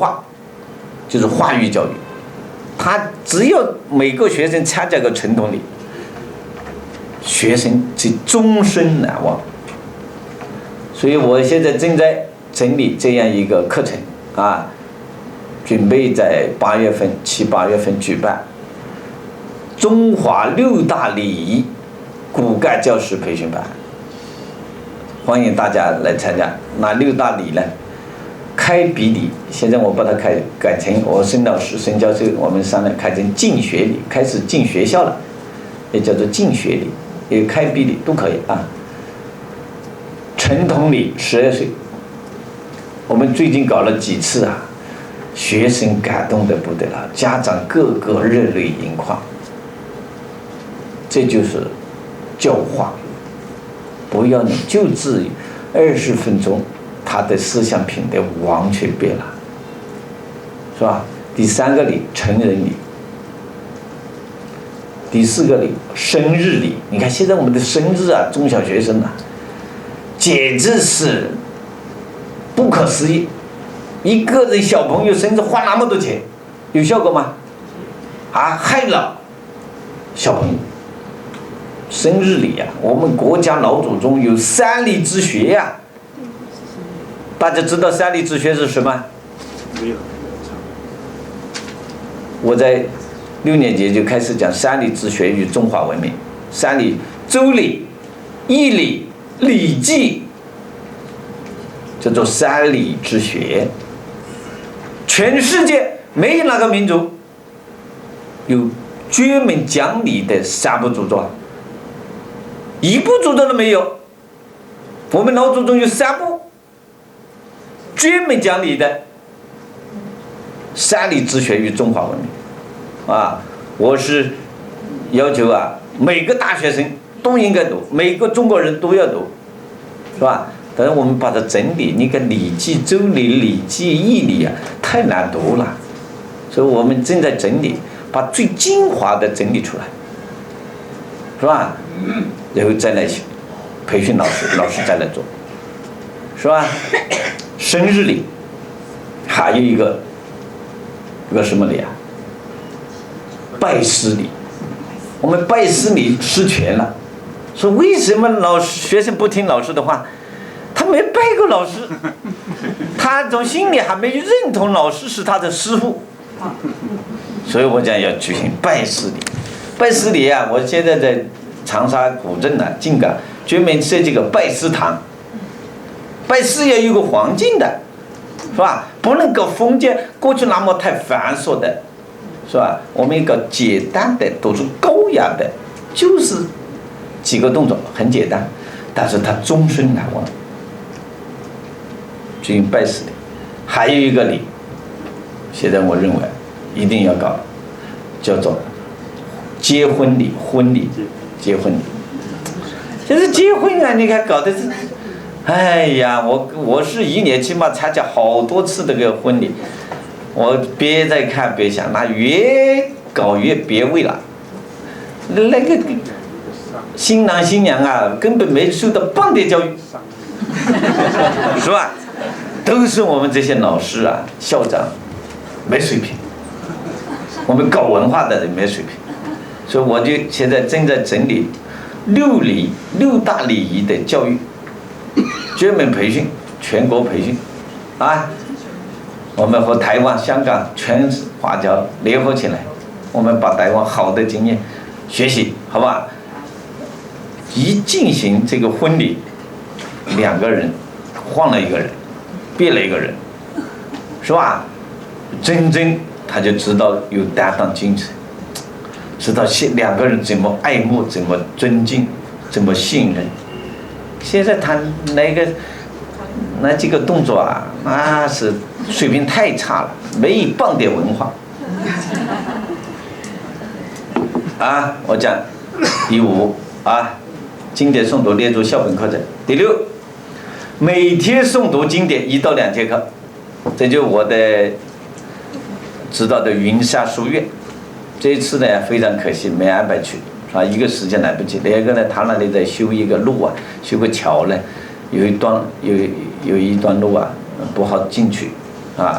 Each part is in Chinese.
化，就是话语教育。他只有每个学生参加个晨统礼，学生就终身难忘。所以我现在正在整理这样一个课程啊，准备在8月份、7、8月份举办中华6大礼仪骨干教师培训班，欢迎大家来参加。哪6大礼呢？开笔礼，现在我把它改成我沈老师、沈教授我们商量开成进学礼，开始进学校了，也叫做进学礼，也开笔礼都可以啊。晨统礼12岁，我们最近搞了几次啊，学生感动得不得了，家长个个热泪盈眶。这就是教化，不要你就至于20分钟，他的思想品德完全变了，是吧？第3个礼成人礼，第4个礼生日礼。你看现在我们的生日啊，中小学生啊，简直是不可思议。一个人小朋友生日花那么多钱，有效果吗？啊，害了小朋友。生日礼啊，我们国家老祖宗有3礼之学呀、大家知道3礼之学是什么？没有。我在6年级就开始讲3礼之学与中华文明。3礼：周礼、易礼、礼记，叫做3礼之学。全世界没有哪个民族有专门讲理的3部著作，一部著作都没有。我们老祖宗有3部专门讲理的3礼之学与中华文明啊！我是要求啊，每个大学生都应该读，每个中国人都要读，是吧？但是我们把它整理，你看《礼记》《周礼》《礼记》《易礼》啊，太难读了，所以我们正在整理，把最精华的整理出来，是吧？然后再来培训老师，老师再来做，是吧？生日礼，还有一个什么礼啊？拜师礼。我们拜师礼失权了，说为什么学生不听老师的话？他没拜过老师，他从心里还没认同老师是他的师傅，所以我讲要举行拜师礼。拜师礼啊，我现在在长沙古镇呢、靖港专门设计个拜师堂。拜师要有个环境的，是吧？不能搞封建，过去那么太繁琐的，是吧？我们搞简单的，读出高雅的，就是几个动作，很简单，但是他终身难忘。举行拜师礼，还有一个礼，现在我认为一定要搞，叫做结婚礼、婚礼、结婚礼。就是结婚啊，你看搞的是，哎呀，我是1年起码参加好多次这个婚礼，我别再看别想，那越搞越别味了。那个新郎新娘啊，根本没受到半点教育，是吧？都是我们这些老师啊、校长没水平，我们搞文化的人没水平，所以我就现在正在整理6大礼仪的教育，专门培训，全国培训，啊，我们和台湾、香港全华侨联合起来，我们把台湾好的经验学习，好吧？一进行这个婚礼，2个人换了一个人，变了一个人，是吧？真正他就知道有担当精神，知道2个人怎么爱慕、怎么尊敬、怎么信任。现在他那几个动作啊，那是水平太差了，没半点文化。啊，我讲第5啊，经典诵读列入校本课程。第6，每天诵读经典1到2节课，这就是我的指导的云山书院。这一次呢非常可惜没安排去，是吧？一个时间来不及，另一个呢他那里在修一个路啊，修个桥呢，有一段路啊不好进去，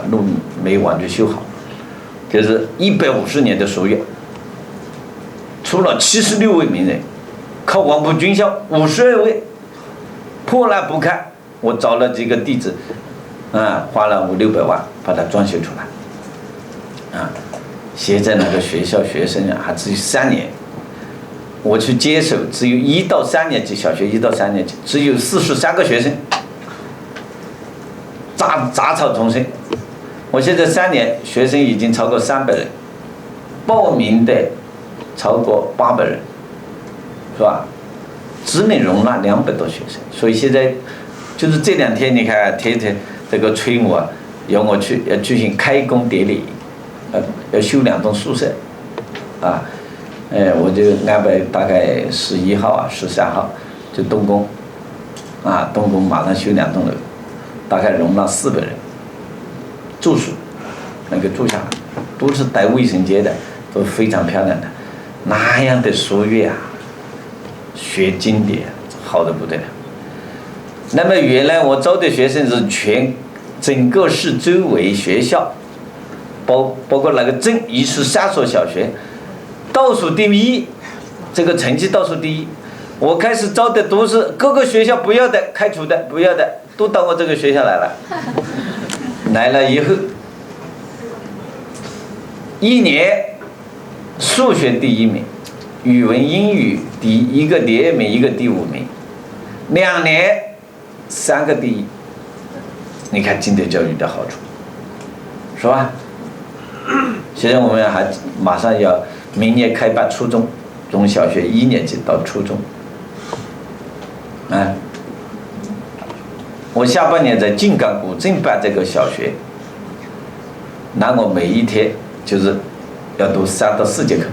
路没完全修好，就是150年的夙愿，出了76位名人，靠黄埔军校52位，破烂不堪，我找了几个弟子，花了500-600万把它装修出来，现在那个学校学生还只有3年，我去接手，只有1到3年级，小学1到3年级只有43个学生，杂草丛生。我现在3年，学生已经超过300人，报名的超过800人，是吧？只能容纳200多学生，所以现在就是这2天，你看天天这个催我，要我去要举行开工典礼，要修2栋宿舍，我就安排大概11号13号就动工，动工马上修2栋楼，大概容纳400人。住宿能够住下来，都是带卫生间的，都非常漂亮的，那样的夙愿学经典好得不得了。那么原来我招的学生是整个市周围学校，包括那个镇113所小学，倒数第1，这个成绩倒数第1。我开始招的都是各个学校不要的、开除的、不要的，都到我这个学校来了。来了以后，1年数学第1名，语文英语一个第2名，一个第5名，2年3个第1。你看经典教育的好处，是吧？现在我们还马上要明年开办初中，从小学1年级到初中，我下半年在靖港古镇办这个小学，那我每一天就是要读3到4节课，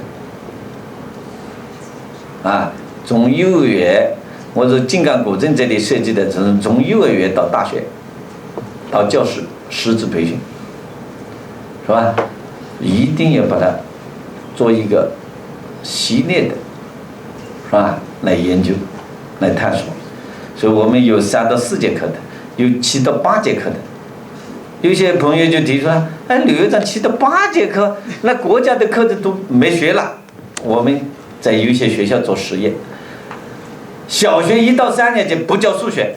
从幼儿园，我是靖港古镇这里设计的，是从幼儿园到大学，到教师师资培训，是吧？一定要把它做一个系列的，是吧？来研究，来探索。所以我们有3到4节课的，有7到8节课的。有些朋友就提出来，刘院长7到8节课，那国家的课程都没学了。我们在有些学校做实验，小学1到3年级不教数学，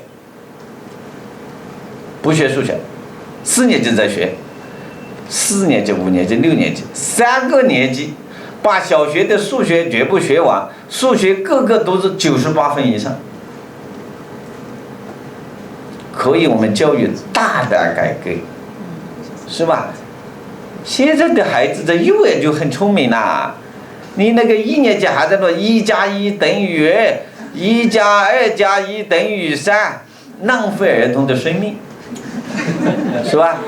不学数学，4年级在学，4年级、5年级、6年级3个年级，把小学的数学全部学完，数学个个都是98分以上。可以我们教育大胆改革，是吧？现在的孩子在幼儿园就很聪明啦，你那个1年级还在说1+1等于2，1+2+1等于3，浪费儿童的生命，是吧？